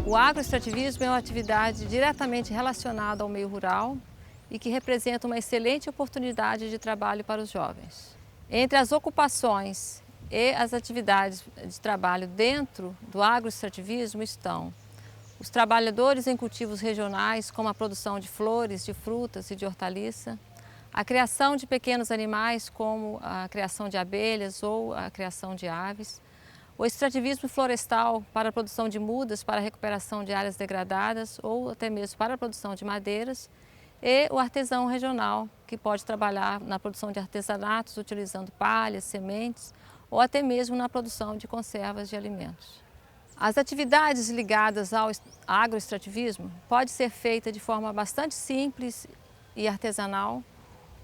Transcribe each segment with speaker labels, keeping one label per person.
Speaker 1: O agroextrativismo é uma atividade diretamente relacionada ao meio rural e que representa uma excelente oportunidade de trabalho para os jovens. Entre as ocupações e as atividades de trabalho dentro do agroextrativismo estão os trabalhadores em cultivos regionais, como a produção de flores, de frutas e de hortaliça, a criação de pequenos animais, como a criação de abelhas ou a criação de aves, o extrativismo florestal para a produção de mudas, para a recuperação de áreas degradadas ou até mesmo para a produção de madeiras, e o artesão regional, que pode trabalhar na produção de artesanatos utilizando palhas, sementes ou até mesmo na produção de conservas de alimentos. As atividades ligadas ao agroextrativismo podem ser feitas de forma bastante simples e artesanal,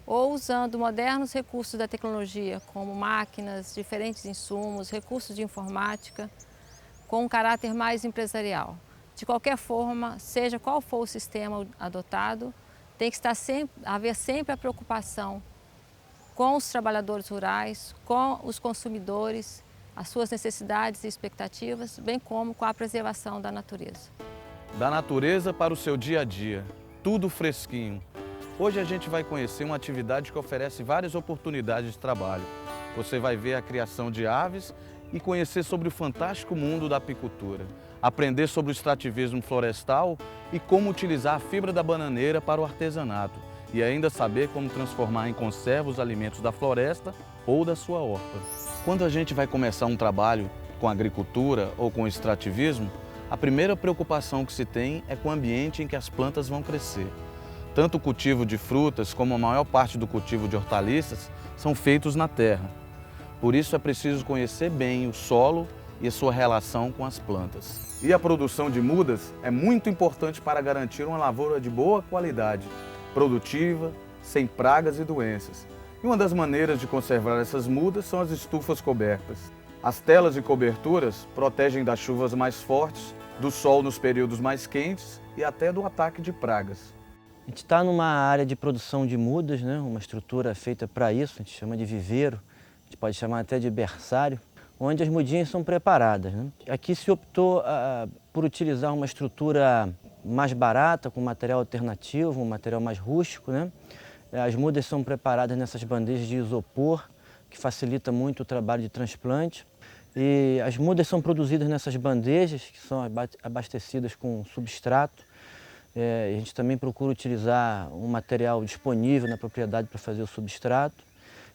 Speaker 1: ou usando modernos recursos da tecnologia, como máquinas, diferentes insumos, recursos de informática, com um caráter mais empresarial. De qualquer forma, seja qual for o sistema adotado, tem que haver sempre a preocupação com os trabalhadores rurais, com os consumidores, as suas necessidades e expectativas, bem como com a preservação da natureza.
Speaker 2: Da natureza para o seu dia a dia, tudo fresquinho. Hoje a gente vai conhecer uma atividade que oferece várias oportunidades de trabalho. Você vai ver a criação de aves e conhecer sobre o fantástico mundo da apicultura. Aprender sobre o extrativismo florestal e como utilizar a fibra da bananeira para o artesanato. E ainda saber como transformar em conserva os alimentos da floresta ou da sua horta. Quando a gente vai começar um trabalho com agricultura ou com extrativismo, a primeira preocupação que se tem é com o ambiente em que as plantas vão crescer. Tanto o cultivo de frutas como a maior parte do cultivo de hortaliças são feitos na terra. Por isso é preciso conhecer bem o solo e a sua relação com as plantas. E a produção de mudas é muito importante para garantir uma lavoura de boa qualidade, produtiva, sem pragas e doenças. E uma das maneiras de conservar essas mudas são as estufas cobertas. As telas e coberturas protegem das chuvas mais fortes, do sol nos períodos mais quentes e até do ataque de pragas.
Speaker 3: A gente está numa área de produção de mudas, né? Uma estrutura feita para isso, a gente chama de viveiro, a gente pode chamar até de berçário, onde as mudinhas são preparadas, né? Aqui se optou por utilizar uma estrutura mais barata, com material alternativo, um material mais rústico, né? As mudas são preparadas nessas bandejas de isopor, que facilita muito o trabalho de transplante. E as mudas são produzidas nessas bandejas, que são abastecidas com substrato. A gente também procura utilizar um material disponível na propriedade para fazer o substrato.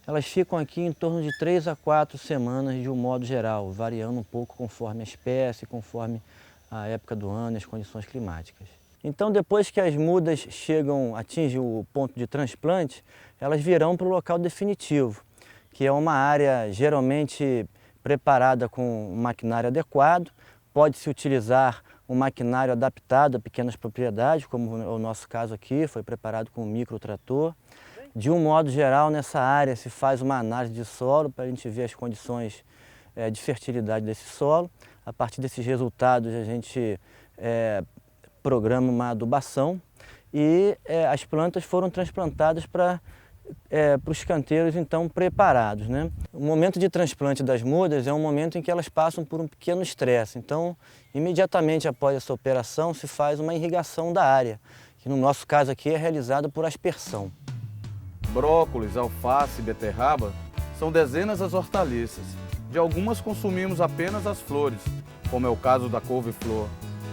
Speaker 3: Elas ficam aqui em torno de 3 a 4 semanas de um modo geral, variando um pouco conforme a espécie, conforme a época do ano e as condições climáticas. Então, depois que as mudas atingem o ponto de transplante, elas virão para o local definitivo, que é uma área geralmente preparada com um maquinário adequado. Pode-se utilizar um maquinário adaptado a pequenas propriedades, como é o nosso caso aqui, foi preparado com um microtrator. De um modo geral, nessa área se faz uma análise de solo para a gente ver as condições de fertilidade desse solo. A partir desses resultados, a gente programa uma adubação e as plantas foram transplantadas para os canteiros então preparados, né? O momento de transplante das mudas é um momento em que elas passam por um pequeno estresse. Então, imediatamente após essa operação, se faz uma irrigação da área, que no nosso caso aqui é realizada por aspersão.
Speaker 2: Brócolis, alface e beterraba são dezenas as hortaliças. De algumas consumimos apenas as flores, como é o caso da couve-flor.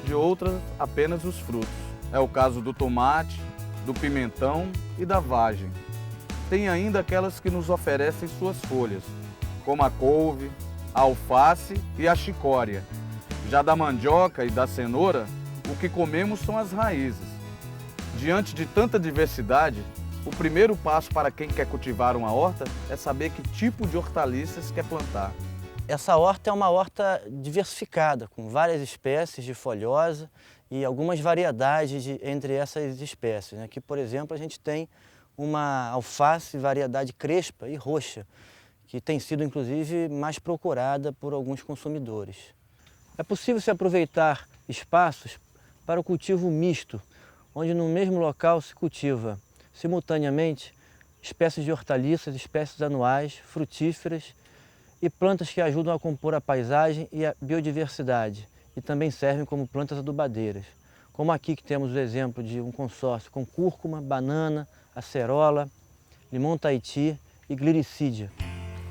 Speaker 2: De outras, apenas os frutos. É o caso do tomate, do pimentão e da vagem. Tem ainda aquelas que nos oferecem suas folhas, como a couve, a alface e a chicória. Já da mandioca e da cenoura, o que comemos são as raízes. Diante de tanta diversidade, O primeiro passo para quem quer cultivar uma horta é saber que tipo de hortaliças quer plantar.
Speaker 3: Essa horta é uma horta diversificada, com várias espécies de folhosa e algumas variedades entre essas espécies. Aqui, por exemplo, a gente tem uma alface variedade crespa e roxa, que tem sido, inclusive, mais procurada por alguns consumidores. É possível se aproveitar espaços para o cultivo misto, onde no mesmo local se cultiva simultaneamente espécies de hortaliças, espécies anuais, frutíferas e plantas que ajudam a compor a paisagem e a biodiversidade e também servem como plantas adubadeiras. Como aqui que temos o exemplo de um consórcio com cúrcuma, banana, acerola, limão Tahiti e gliricídia.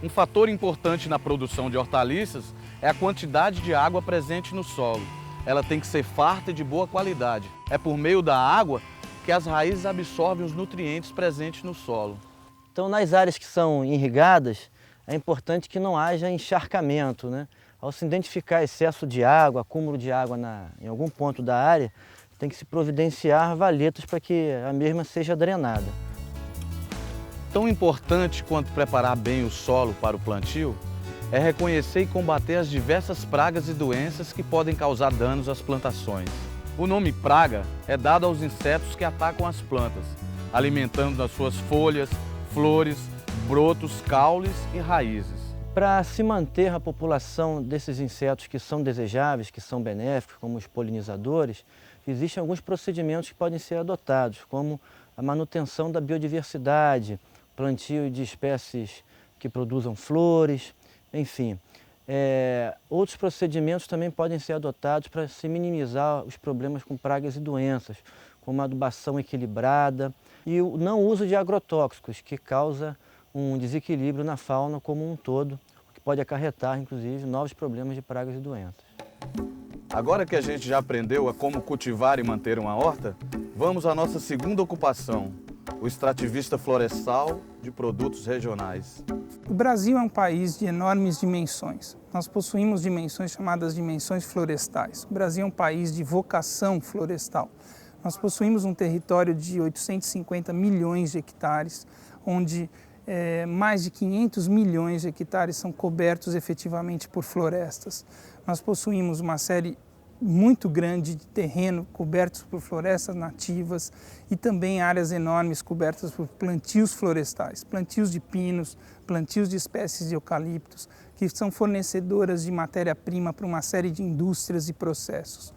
Speaker 2: Um fator importante na produção de hortaliças é a quantidade de água presente no solo. Ela tem que ser farta e de boa qualidade. É por meio da água que as raízes absorvem os nutrientes presentes no solo.
Speaker 3: Então, nas áreas que são irrigadas, é importante que não haja encharcamento, Ao se identificar excesso de água, acúmulo de água em algum ponto da área, tem que se providenciar valetas para que a mesma seja drenada.
Speaker 2: Tão importante quanto preparar bem o solo para o plantio é reconhecer e combater as diversas pragas e doenças que podem causar danos às plantações. O nome praga é dado aos insetos que atacam as plantas, alimentando as suas folhas, flores, brotos, caules e raízes.
Speaker 3: Para se manter a população desses insetos que são desejáveis, que são benéficos, como os polinizadores, existem alguns procedimentos que podem ser adotados, como a manutenção da biodiversidade, plantio de espécies que produzam flores, enfim. Outros procedimentos também podem ser adotados para se minimizar os problemas com pragas e doenças, como a adubação equilibrada e o não uso de agrotóxicos, que causa um desequilíbrio na fauna como um todo, o que pode acarretar, inclusive, novos problemas de pragas e doenças.
Speaker 2: Agora que a gente já aprendeu a como cultivar e manter uma horta, vamos à nossa segunda ocupação, o extrativista florestal de produtos regionais.
Speaker 4: O Brasil é um país de enormes dimensões. Nós possuímos dimensões chamadas dimensões florestais. O Brasil é um país de vocação florestal. Nós possuímos um território de 850 milhões de hectares, onde mais de 500 milhões de hectares são cobertos efetivamente por florestas. Nós possuímos uma série muito grande de terreno cobertos por florestas nativas e também áreas enormes cobertas por plantios florestais, plantios de pinos, plantios de espécies de eucaliptos, que são fornecedoras de matéria-prima para uma série de indústrias e processos.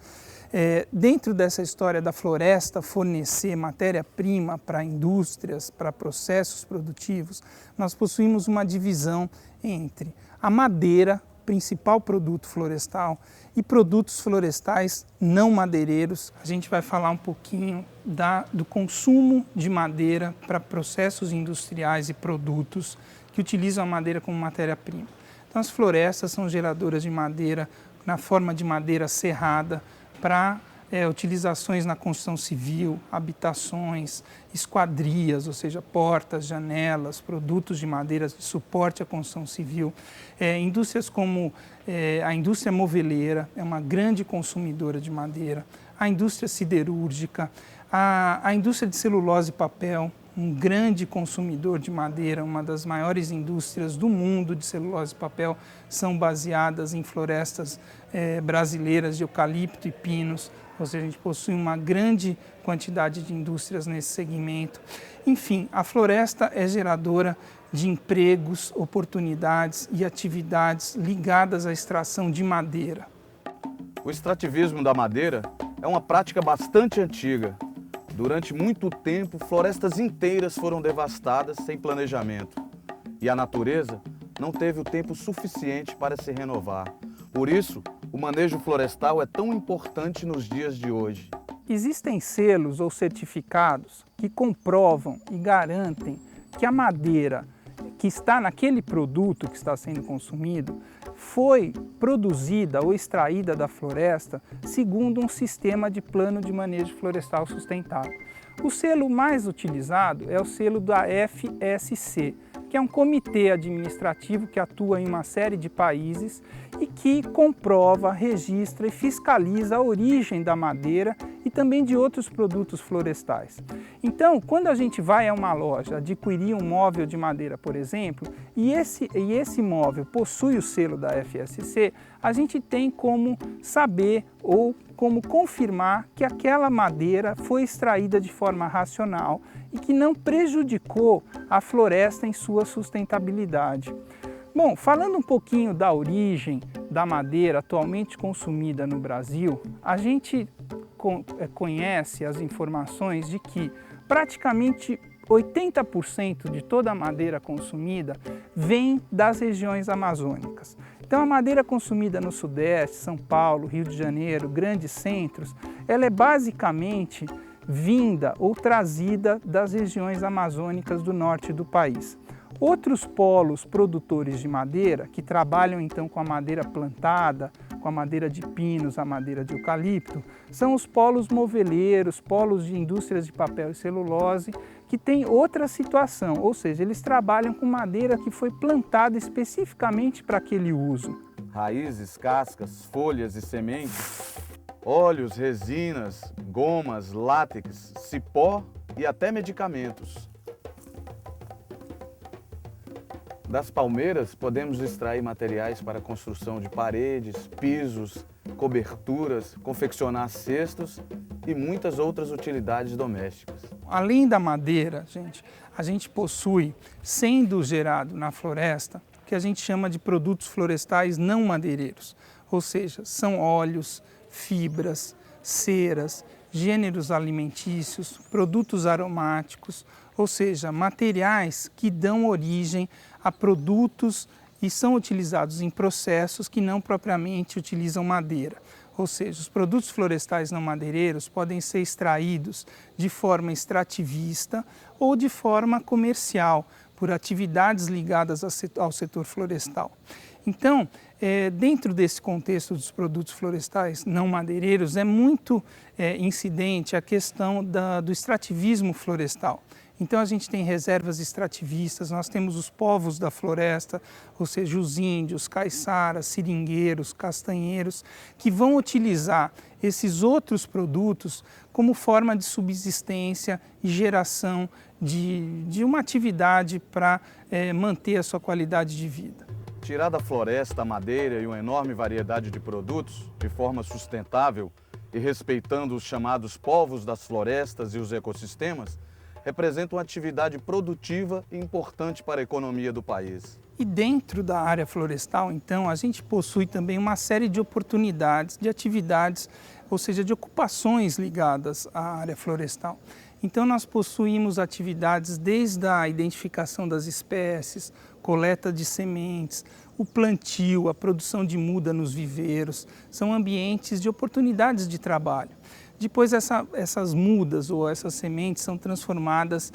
Speaker 4: Dentro dessa história da floresta fornecer matéria-prima para indústrias, para processos produtivos, nós possuímos uma divisão entre a madeira, principal produto florestal, e produtos florestais não madeireiros. A gente vai falar um pouquinho do consumo de madeira para processos industriais e produtos que utilizam a madeira como matéria-prima. Então, as florestas são geradoras de madeira na forma de madeira serrada para utilizações na construção civil, habitações, esquadrias, ou seja, portas, janelas, produtos de madeira de suporte à construção civil. Indústrias como a indústria moveleira é uma grande consumidora de madeira, a indústria siderúrgica, a indústria de celulose e papel, um grande consumidor de madeira, uma das maiores indústrias do mundo de celulose e papel, são baseadas em florestas brasileiras de eucalipto e pinos, ou seja, a gente possui uma grande quantidade de indústrias nesse segmento. Enfim, a floresta é geradora de empregos, oportunidades e atividades ligadas à extração de madeira.
Speaker 2: O extrativismo da madeira é uma prática bastante antiga. Durante muito tempo, florestas inteiras foram devastadas sem planejamento. E a natureza não teve o tempo suficiente para se renovar. Por isso, o manejo florestal é tão importante nos dias de hoje.
Speaker 4: Existem selos ou certificados que comprovam e garantem que a madeira que está naquele produto que está sendo consumido foi produzida ou extraída da floresta segundo um sistema de plano de manejo florestal sustentável. O selo mais utilizado é o selo da FSC, que é um comitê administrativo que atua em uma série de países e que comprova, registra e fiscaliza a origem da madeira e também de outros produtos florestais. Então, quando a gente vai a uma loja adquirir um móvel de madeira, por exemplo, e esse móvel possui o selo da FSC, a gente tem como saber ou como confirmar que aquela madeira foi extraída de forma racional e que não prejudicou a floresta em sua sustentabilidade. Bom, falando um pouquinho da origem da madeira atualmente consumida no Brasil, a gente conhece as informações de que praticamente 80% de toda a madeira consumida vem das regiões amazônicas. Então a madeira consumida no Sudeste, São Paulo, Rio de Janeiro, grandes centros, ela é basicamente vinda ou trazida das regiões amazônicas do norte do país. Outros polos produtores de madeira, que trabalham então com a madeira plantada, com a madeira de pinos, a madeira de eucalipto, são os polos moveleiros, polos de indústrias de papel e celulose, que têm outra situação, ou seja, eles trabalham com madeira que foi plantada especificamente para aquele uso.
Speaker 2: Raízes, cascas, folhas e sementes, óleos, resinas, gomas, látex, cipó e até medicamentos. Das palmeiras, podemos extrair materiais para a construção de paredes, pisos, coberturas, confeccionar cestos e muitas outras utilidades domésticas.
Speaker 4: Além da madeira, a gente possui, sendo gerado na floresta, o que a gente chama de produtos florestais não madeireiros, ou seja, são óleos, fibras, ceras, gêneros alimentícios, produtos aromáticos, ou seja, materiais que dão origem a produtos e são utilizados em processos que não propriamente utilizam madeira. Ou seja, os produtos florestais não madeireiros podem ser extraídos de forma extrativista ou de forma comercial, por atividades ligadas ao setor florestal. Então, dentro desse contexto dos produtos florestais não madeireiros, é muito incidente a questão do extrativismo florestal. Então a gente tem reservas extrativistas, nós temos os povos da floresta, ou seja, os índios, caiçaras, seringueiros, castanheiros, que vão utilizar esses outros produtos como forma de subsistência e geração de uma atividade para manter a sua qualidade de vida.
Speaker 2: Tirar da floresta a madeira e uma enorme variedade de produtos de forma sustentável e respeitando os chamados povos das florestas e os ecossistemas, representa uma atividade produtiva e importante para a economia do país.
Speaker 4: E dentro da área florestal, então, a gente possui também uma série de oportunidades, de atividades, ou seja, de ocupações ligadas à área florestal. Então, nós possuímos atividades desde a identificação das espécies, coleta de sementes, o plantio, a produção de muda nos viveiros, são ambientes de oportunidades de trabalho. Depois essas mudas ou essas sementes são transformadas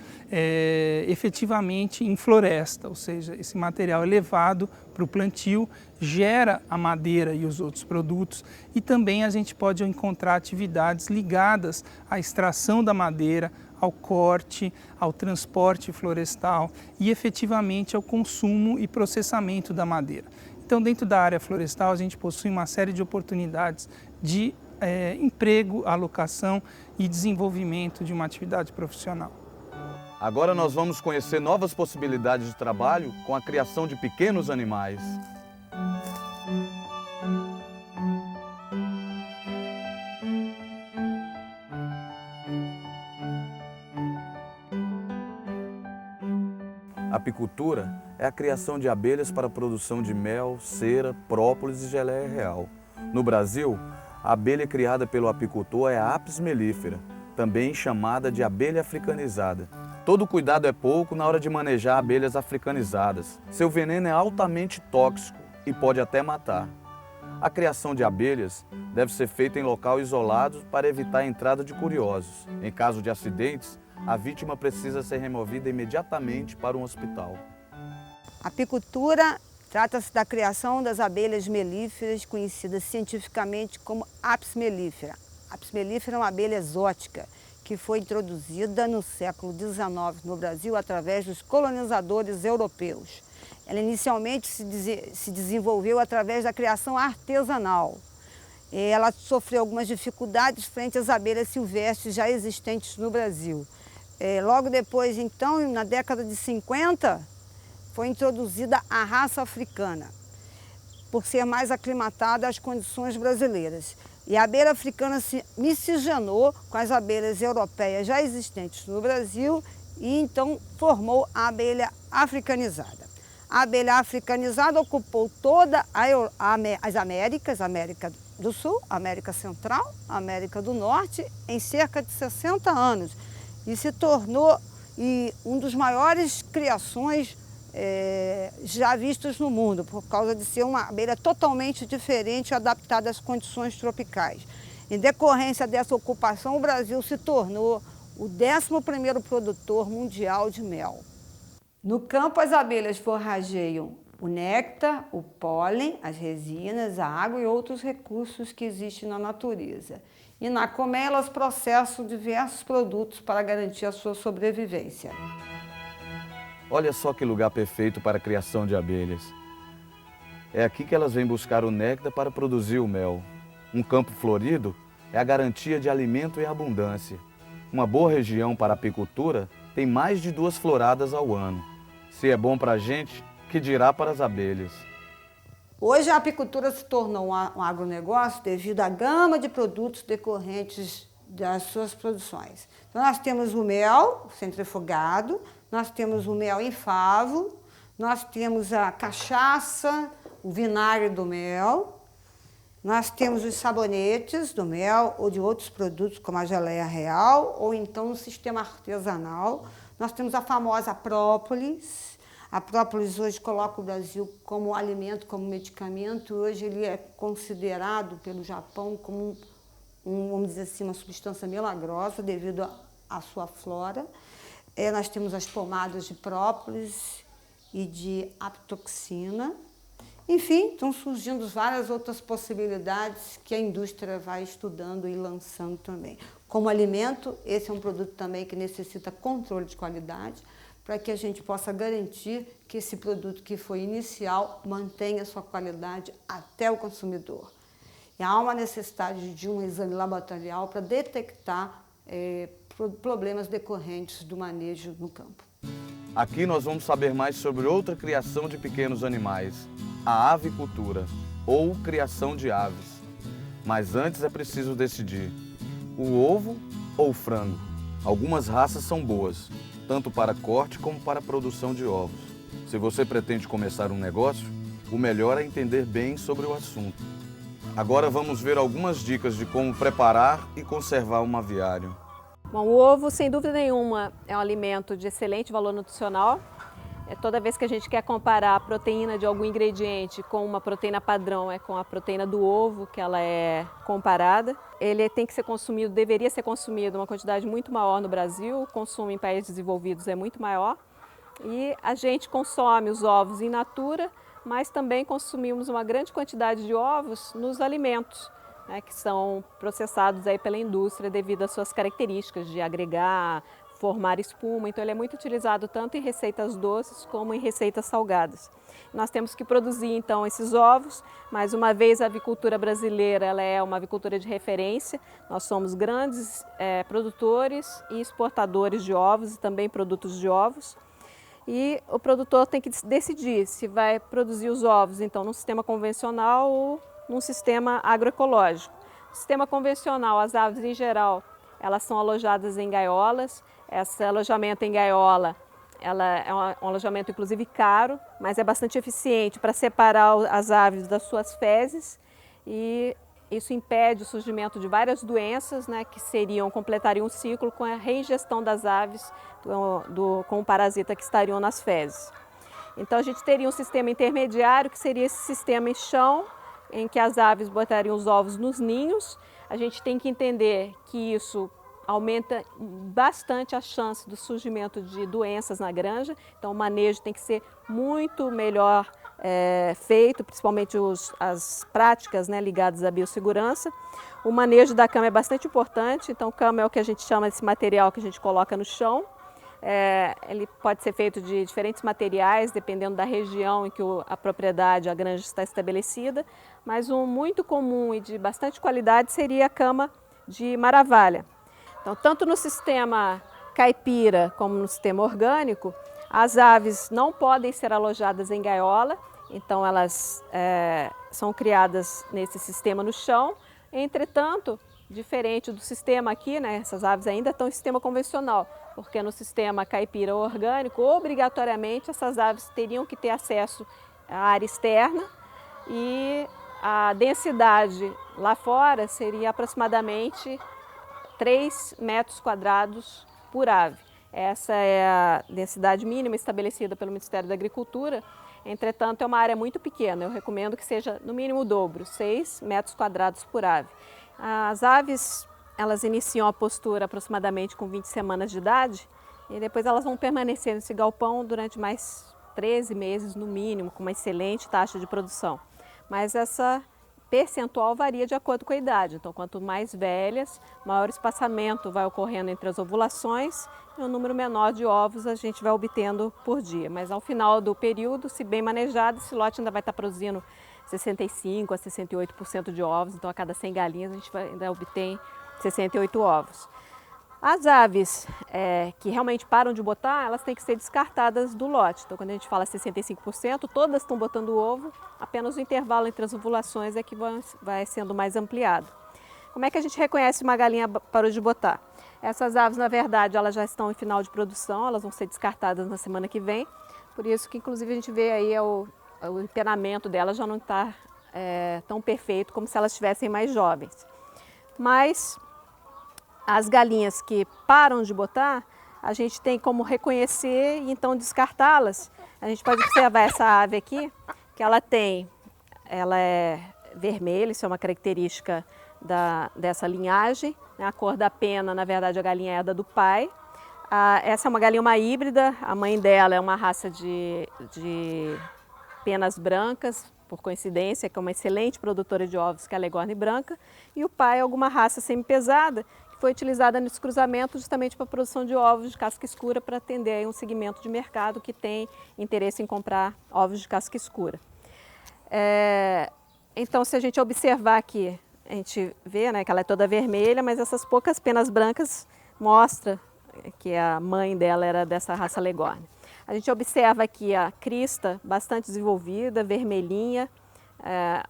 Speaker 4: efetivamente em floresta, ou seja, esse material é levado para o plantio, gera a madeira e os outros produtos e também a gente pode encontrar atividades ligadas à extração da madeira, ao corte, ao transporte florestal e efetivamente ao consumo e processamento da madeira. Então, dentro da área florestal, a gente possui uma série de oportunidades de emprego, alocação e desenvolvimento de uma atividade profissional.
Speaker 2: Agora nós vamos conhecer novas possibilidades de trabalho com a criação de pequenos animais. A apicultura é a criação de abelhas para a produção de mel, cera, própolis e geleia real. No Brasil, a abelha criada pelo apicultor é a Apis mellifera, também chamada de abelha africanizada. Todo cuidado é pouco na hora de manejar abelhas africanizadas. Seu veneno é altamente tóxico e pode até matar. A criação de abelhas deve ser feita em local isolado para evitar a entrada de curiosos. Em caso de acidentes, a vítima precisa ser removida imediatamente para um hospital.
Speaker 5: A apicultura trata-se da criação das abelhas melíferas, conhecidas cientificamente como Apis mellifera. Apis mellifera é uma abelha exótica que foi introduzida no século XIX no Brasil através dos colonizadores europeus. Ela inicialmente se desenvolveu através da criação artesanal. ela sofreu algumas dificuldades frente às abelhas silvestres já existentes no Brasil. Logo depois, então, na década de 50, foi introduzida a raça africana, por ser mais aclimatada às condições brasileiras. E a abelha africana se miscigenou com as abelhas europeias já existentes no Brasil e então formou a abelha africanizada. A abelha africanizada ocupou todas as Américas, América do Sul, América Central, América do Norte, em cerca de 60 anos. E se tornou um dos maiores criações já vistas no mundo, por causa de ser uma abelha totalmente diferente e adaptada às condições tropicais. Em decorrência dessa ocupação, o Brasil se tornou o 11º produtor mundial de mel. No campo, as abelhas forrageiam o néctar, o pólen, as resinas, a água e outros recursos que existem na natureza. E na colmeia, elas processam diversos produtos para garantir a sua sobrevivência.
Speaker 2: Olha só que lugar perfeito para a criação de abelhas. É aqui que elas vêm buscar o néctar para produzir o mel. Um campo florido é a garantia de alimento e abundância. Uma boa região para a apicultura tem mais de 2 floradas ao ano. Se é bom para a gente, que dirá para as abelhas?
Speaker 5: Hoje a apicultura se tornou um agronegócio devido à gama de produtos decorrentes das suas produções. Então nós temos o mel centrifugado, nós temos o mel em favo, nós temos a cachaça, o vinagre do mel, nós temos os sabonetes do mel ou de outros produtos como a geleia real ou então no sistema artesanal. Nós temos a famosa própolis. A própolis hoje coloca o Brasil como alimento, como medicamento. Hoje ele é considerado pelo Japão como vamos dizer assim, uma substância milagrosa devido à sua flora. Nós temos as pomadas de própolis e de apitoxina. Enfim, estão surgindo várias outras possibilidades que a indústria vai estudando e lançando também. Como alimento, esse é um produto também que necessita controle de qualidade, para que a gente possa garantir que esse produto que foi inicial mantenha sua qualidade até o consumidor. E há uma necessidade de um exame laboratorial para detectar problemas decorrentes do manejo no campo.
Speaker 2: Aqui nós vamos saber mais sobre outra criação de pequenos animais, a avicultura, ou criação de aves. Mas antes é preciso decidir, o ovo ou o frango? Algumas raças são boas, tanto para corte como para a produção de ovos. Se você pretende começar um negócio, o melhor é entender bem sobre o assunto. Agora vamos ver algumas dicas de como preparar e conservar um aviário.
Speaker 6: Bom, o ovo, sem dúvida nenhuma, é um alimento de excelente valor nutricional. Toda vez que a gente quer comparar a proteína de algum ingrediente com uma proteína padrão, é com a proteína do ovo que ela é comparada. Ele tem que ser consumido, deveria ser consumido uma quantidade muito maior no Brasil, o consumo em países desenvolvidos é muito maior. E a gente consome os ovos in natura, mas também consumimos uma grande quantidade de ovos nos alimentos, né, que são processados aí pela indústria devido às suas características de agregar, formar espuma. Então ele é muito utilizado tanto em receitas doces como em receitas salgadas. Nós temos que produzir então esses ovos. Mais uma vez, a avicultura brasileira ela é uma avicultura de referência. Nós somos grandes produtores e exportadores de ovos e também produtos de ovos. E o produtor tem que decidir se vai produzir os ovos então num sistema convencional ou num sistema agroecológico. No sistema convencional, as aves em geral, elas são alojadas em gaiolas. Esse alojamento em gaiola ela é um alojamento inclusive caro, mas é bastante eficiente para separar as aves das suas fezes e isso impede o surgimento de várias doenças, né, que completariam um ciclo com a reingestão das aves com o parasita que estariam nas fezes. Então a gente teria um sistema intermediário que seria esse sistema em chão, em que as aves botariam os ovos nos ninhos. A gente tem que entender que isso aumenta bastante a chance do surgimento de doenças na granja, então o manejo tem que ser muito melhor feito, principalmente as práticas, né, ligadas à biossegurança. O manejo da cama é bastante importante, então cama é o que a gente chama desse material que a gente coloca no chão, Ele pode ser feito de diferentes materiais, dependendo da região em que a propriedade, a granja está estabelecida, mas um muito comum e de bastante qualidade seria a cama de maravalha. Então, tanto no sistema caipira como no sistema orgânico, as aves não podem ser alojadas em gaiola, então elas são criadas nesse sistema no chão. Entretanto, diferente do sistema aqui, né, essas aves ainda estão em sistema convencional, porque no sistema caipira orgânico, obrigatoriamente essas aves teriam que ter acesso à área externa e a densidade lá fora seria aproximadamente 3 metros quadrados por ave. Essa é a densidade mínima estabelecida pelo Ministério da Agricultura. Entretanto, é uma área muito pequena. Eu recomendo que seja no mínimo o dobro, 6 metros quadrados por ave. As aves, elas iniciam a postura aproximadamente com 20 semanas de idade e depois elas vão permanecer nesse galpão durante mais 13 meses no mínimo, com uma excelente taxa de produção. Mas essa percentual varia de acordo com a idade. Então, quanto mais velhas, maior espaçamento vai ocorrendo entre as ovulações e um número menor de ovos a gente vai obtendo por dia. Mas ao final do período, se bem manejado, esse lote ainda vai estar produzindo 65% a 68% de ovos. Então, a cada 100 galinhas, a gente ainda obtém 68 ovos. As aves que realmente param de botar, elas têm que ser descartadas do lote. Então, quando a gente fala 65%, todas estão botando ovo, apenas o intervalo entre as ovulações é que vai sendo mais ampliado. Como é que a gente reconhece uma galinha parou de botar? Essas aves, na verdade, elas já estão em final de produção, elas vão ser descartadas na semana que vem. Por isso que, inclusive, a gente vê aí o empenamento delas já não está tão perfeito como se elas estivessem mais jovens. Mas as galinhas que param de botar, a gente tem como reconhecer e então descartá-las. A gente pode observar essa ave aqui, que ela é vermelha, isso é uma característica dessa linhagem. Né? A cor da pena, na verdade, a galinha é da do pai. Essa é uma galinha, uma híbrida, a mãe dela é uma raça de penas brancas, por coincidência, que é uma excelente produtora de ovos, que é a Leghorn branca, e o pai é alguma raça semi-pesada, que foi utilizada nesse cruzamento justamente para a produção de ovos de casca escura, para atender um segmento de mercado que tem interesse em comprar ovos de casca escura. Então, se a gente observar aqui, a gente vê, né, que ela é toda vermelha, mas essas poucas penas brancas mostram que a mãe dela era dessa raça Leghorn. A gente observa aqui a crista bastante desenvolvida, vermelhinha.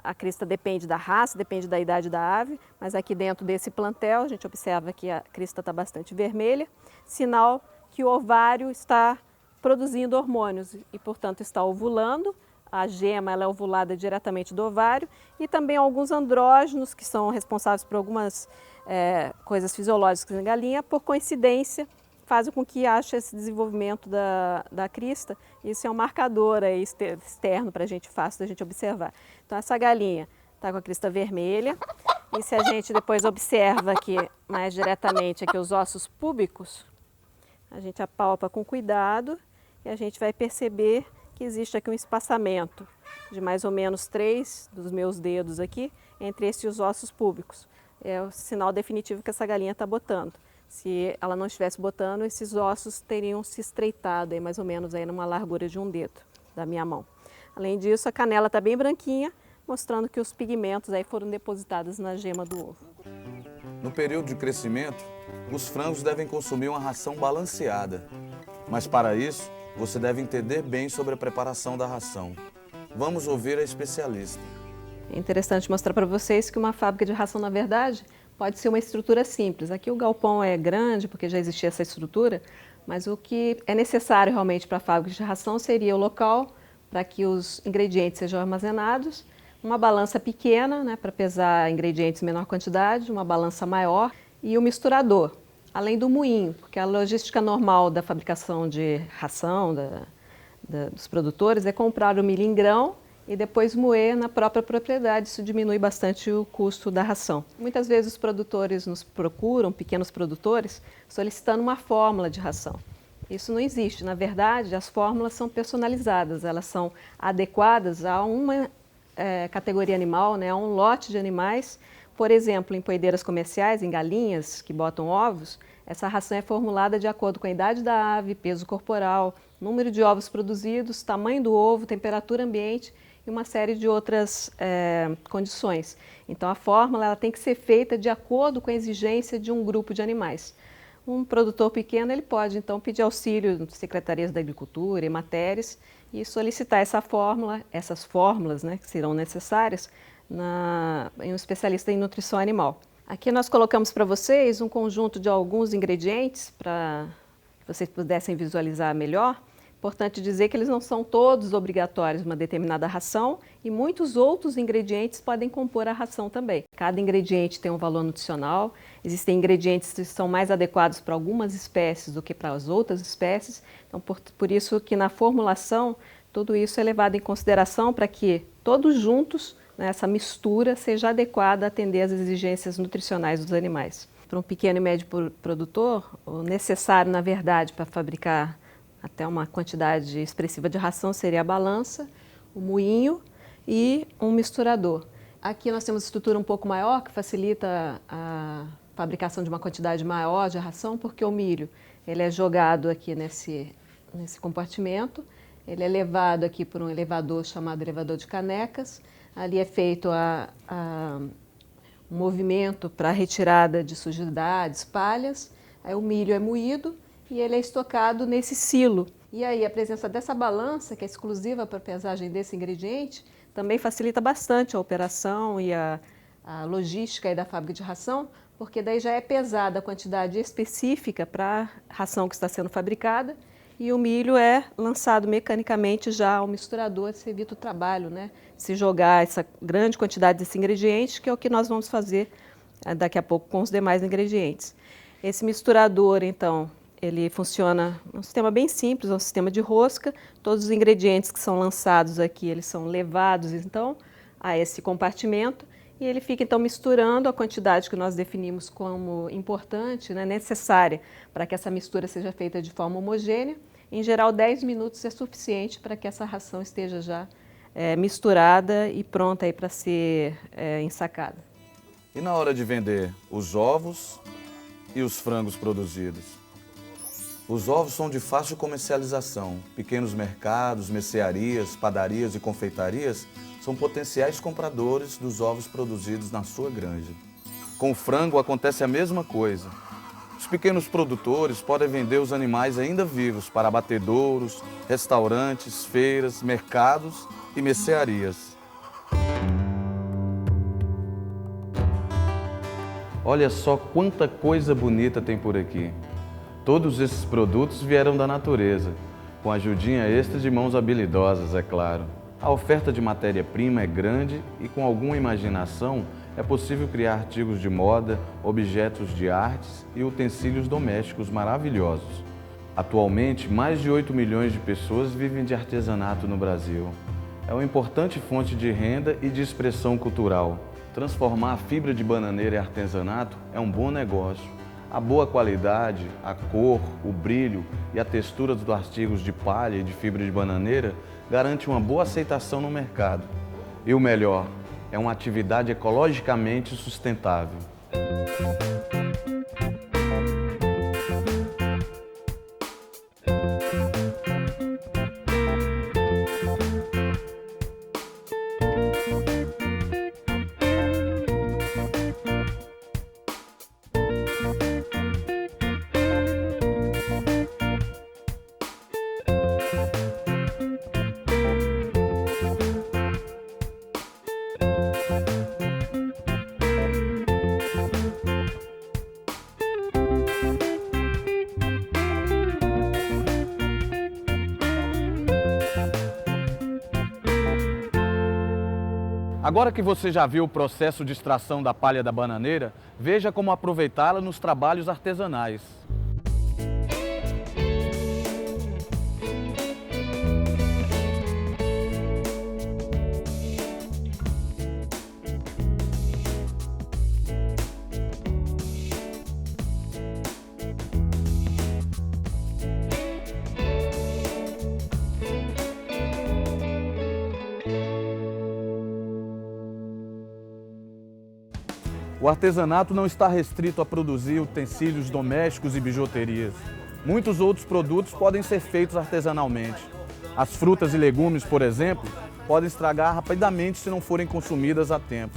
Speaker 6: A crista depende da raça, depende da idade da ave, mas aqui dentro desse plantel a gente observa que a crista está bastante vermelha, sinal que o ovário está produzindo hormônios e, portanto, está ovulando. A gema ela é ovulada diretamente do ovário e também alguns andrógenos que são responsáveis por algumas coisas fisiológicas na galinha, por coincidência, fazem com que haja esse desenvolvimento da crista. Isso é um marcador aí externo para a gente, fácil da gente observar. Então, essa galinha está com a crista vermelha. E se a gente depois observa aqui mais diretamente aqui os ossos púbicos, a gente apalpa com cuidado e a gente vai perceber que existe aqui um espaçamento de mais ou menos 3 dos meus dedos aqui entre esses ossos púbicos. É o sinal definitivo que essa galinha está botando. Se ela não estivesse botando, esses ossos teriam se estreitado aí, mais ou menos aí numa largura de um dedo da minha mão. Além disso, a canela está bem branquinha, mostrando que os pigmentos aí foram depositados na gema do ovo.
Speaker 2: No período de crescimento, os frangos devem consumir uma ração balanceada. Mas para isso, você deve entender bem sobre a preparação da ração. Vamos ouvir a especialista.
Speaker 6: É interessante mostrar para vocês que uma fábrica de ração, na verdade, pode ser uma estrutura simples. Aqui o galpão é grande, porque já existia essa estrutura, mas o que é necessário realmente para a fábrica de ração seria o local para que os ingredientes sejam armazenados, uma balança pequena, né, para pesar ingredientes em menor quantidade, uma balança maior e o misturador, além do moinho, porque a logística normal da fabricação de ração dos produtores é comprar o milho em grão e depois moer na própria propriedade. Isso diminui bastante o custo da ração. Muitas vezes os produtores nos procuram, pequenos produtores, solicitando uma fórmula de ração. Isso não existe. Na verdade, as fórmulas são personalizadas, elas são adequadas a uma categoria animal, né, a um lote de animais, por exemplo, em poedeiras comerciais, em galinhas que botam ovos, essa ração é formulada de acordo com a idade da ave, peso corporal, número de ovos produzidos, tamanho do ovo, temperatura ambiente e uma série de outras condições. Então a fórmula ela tem que ser feita de acordo com a exigência de um grupo de animais. Um produtor pequeno ele pode então pedir auxílio de secretarias da agricultura, Emateres, e solicitar essa fórmula, essas fórmulas, né, que serão necessárias em um especialista em nutrição animal. Aqui nós colocamos para vocês um conjunto de alguns ingredientes para que vocês pudessem visualizar melhor. Importante dizer que eles não são todos obrigatórios uma determinada ração e muitos outros ingredientes podem compor a ração também. Cada ingrediente tem um valor nutricional, existem ingredientes que são mais adequados para algumas espécies do que para as outras espécies, então por isso que na formulação tudo isso é levado em consideração para que todos juntos, né, essa mistura seja adequada a atender às exigências nutricionais dos animais. Para um pequeno e médio produtor, o necessário na verdade para fabricar até uma quantidade expressiva de ração seria a balança, o moinho e um misturador. Aqui nós temos uma estrutura um pouco maior que facilita a fabricação de uma quantidade maior de ração, porque o milho ele é jogado aqui nesse compartimento, ele é levado aqui por um elevador chamado elevador de canecas, ali é feito um movimento para a retirada de sujidades, palhas, aí o milho é moído, e ele é estocado nesse silo. E aí a presença dessa balança, que é exclusiva para a pesagem desse ingrediente, também facilita bastante a operação e a logística aí da fábrica de ração, porque daí já é pesada a quantidade específica para a ração que está sendo fabricada e o milho é lançado mecanicamente já ao misturador, se evita o trabalho, né? Se jogar essa grande quantidade desse ingrediente, que é o que nós vamos fazer daqui a pouco com os demais ingredientes. Esse misturador, então, ele funciona um sistema bem simples, é um sistema de rosca. Todos os ingredientes que são lançados aqui, eles são levados então a esse compartimento e ele fica então misturando a quantidade que nós definimos como importante, né, necessária para que essa mistura seja feita de forma homogênea. Em geral, 10 minutos é suficiente para que essa ração esteja já misturada e pronta aí para ser ensacada.
Speaker 2: E na hora de vender os ovos e os frangos produzidos? Os ovos são de fácil comercialização. Pequenos mercados, mercearias, padarias e confeitarias são potenciais compradores dos ovos produzidos na sua granja. Com o frango acontece a mesma coisa. Os pequenos produtores podem vender os animais ainda vivos para abatedouros, restaurantes, feiras, mercados e mercearias. Olha só quanta coisa bonita tem por aqui. Todos esses produtos vieram da natureza, com a ajudinha extra de mãos habilidosas, é claro. A oferta de matéria-prima é grande e com alguma imaginação é possível criar artigos de moda, objetos de artes e utensílios domésticos maravilhosos. Atualmente, mais de 8 milhões de pessoas vivem de artesanato no Brasil. É uma importante fonte de renda e de expressão cultural. Transformar a fibra de bananeira em artesanato é um bom negócio. A boa qualidade, a cor, o brilho e a textura dos artigos de palha e de fibra de bananeira garante uma boa aceitação no mercado. E o melhor, é uma atividade ecologicamente sustentável. Agora que você já viu o processo de extração da palha da bananeira, veja como aproveitá-la nos trabalhos artesanais. O artesanato não está restrito a produzir utensílios domésticos e bijuterias. Muitos outros produtos podem ser feitos artesanalmente. As frutas e legumes, por exemplo, podem estragar rapidamente se não forem consumidas a tempo.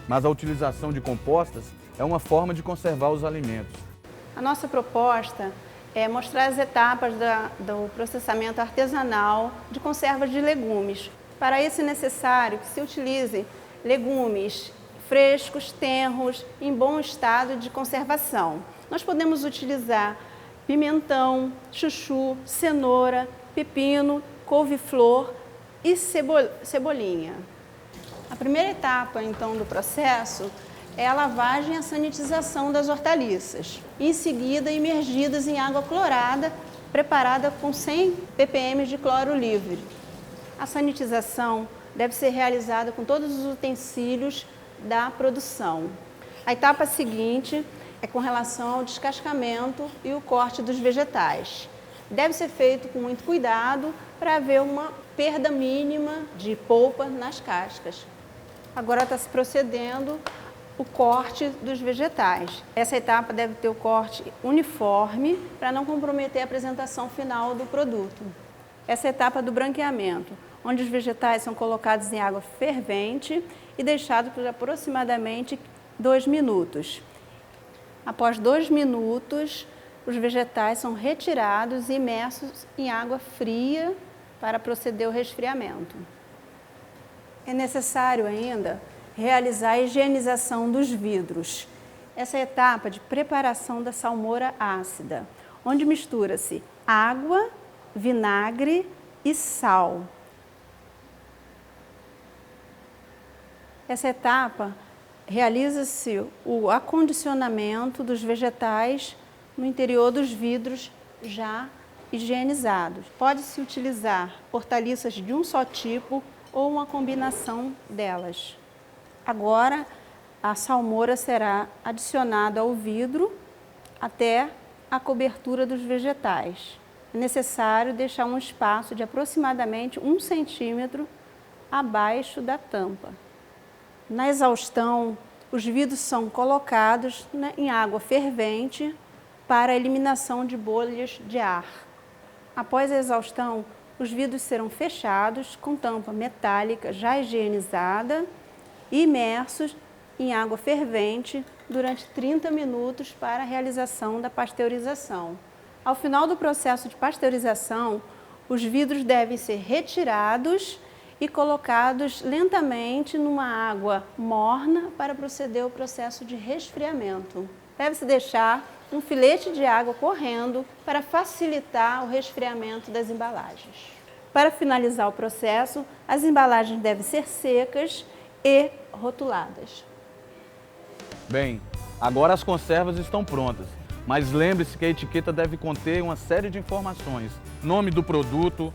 Speaker 2: Mas a utilização de compostas é uma forma de conservar os alimentos.
Speaker 7: A nossa proposta é mostrar as etapas do processamento artesanal de conservas de legumes. Para isso é necessário que se utilize legumes frescos, tenros, em bom estado de conservação. Nós podemos utilizar pimentão, chuchu, cenoura, pepino, couve-flor e cebolinha. A primeira etapa, então, do processo é a lavagem e a sanitização das hortaliças. Em seguida, imergidas em água clorada, preparada com 100 ppm de cloro livre. A sanitização deve ser realizada com todos os utensílios da produção. A etapa seguinte é com relação ao descascamento e o corte dos vegetais. Deve ser feito com muito cuidado para haver uma perda mínima de polpa nas cascas. Agora está se procedendo o corte dos vegetais. Essa etapa deve ter o corte uniforme para não comprometer a apresentação final do produto. Essa é a etapa do branqueamento, onde os vegetais são colocados em água fervente e deixados por aproximadamente 2 minutos. Após 2 minutos, os vegetais são retirados e imersos em água fria para proceder ao resfriamento. É necessário ainda realizar a higienização dos vidros. Essa é a etapa de preparação da salmoura ácida, onde mistura-se água, vinagre e sal. Essa etapa realiza-se o acondicionamento dos vegetais no interior dos vidros já higienizados. Pode-se utilizar hortaliças de um só tipo ou uma combinação delas. Agora, a salmoura será adicionada ao vidro até a cobertura dos vegetais. É necessário deixar um espaço de aproximadamente 1 centímetro abaixo da tampa. Na exaustão, os vidros são colocados em água fervente para a eliminação de bolhas de ar. Após a exaustão, os vidros serão fechados com tampa metálica já higienizada e imersos em água fervente durante 30 minutos para a realização da pasteurização. Ao final do processo de pasteurização, os vidros devem ser retirados e colocados lentamente numa água morna para proceder ao processo de resfriamento. Deve-se deixar um filete de água correndo para facilitar o resfriamento das embalagens. Para finalizar o processo, as embalagens devem ser secas e rotuladas.
Speaker 2: Bem, agora as conservas estão prontas, mas lembre-se que a etiqueta deve conter uma série de informações: nome do produto,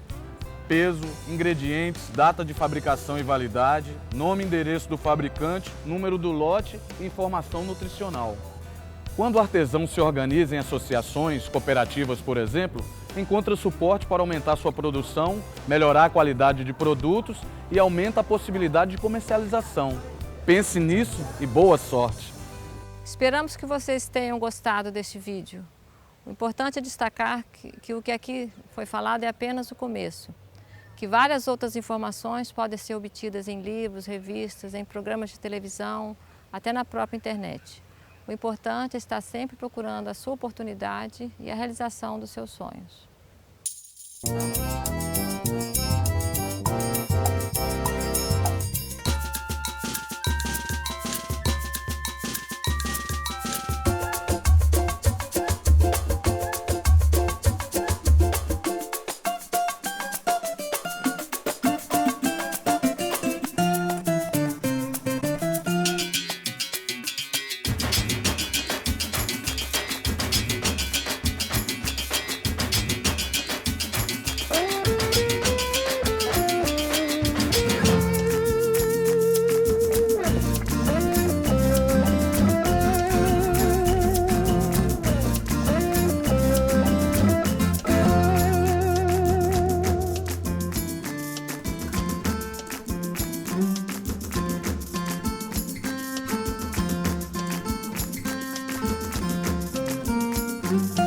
Speaker 2: peso, ingredientes, data de fabricação e validade, nome e endereço do fabricante, número do lote e informação nutricional. Quando o artesão se organiza em associações, cooperativas, por exemplo, encontra suporte para aumentar sua produção, melhorar a qualidade de produtos e aumenta a possibilidade de comercialização. Pense nisso e boa sorte!
Speaker 1: Esperamos que vocês tenham gostado deste vídeo. O importante é destacar que o que aqui foi falado é apenas o começo, que várias outras informações podem ser obtidas em livros, revistas, em programas de televisão, até na própria internet. O importante é estar sempre procurando a sua oportunidade e a realização dos seus sonhos.
Speaker 8: Música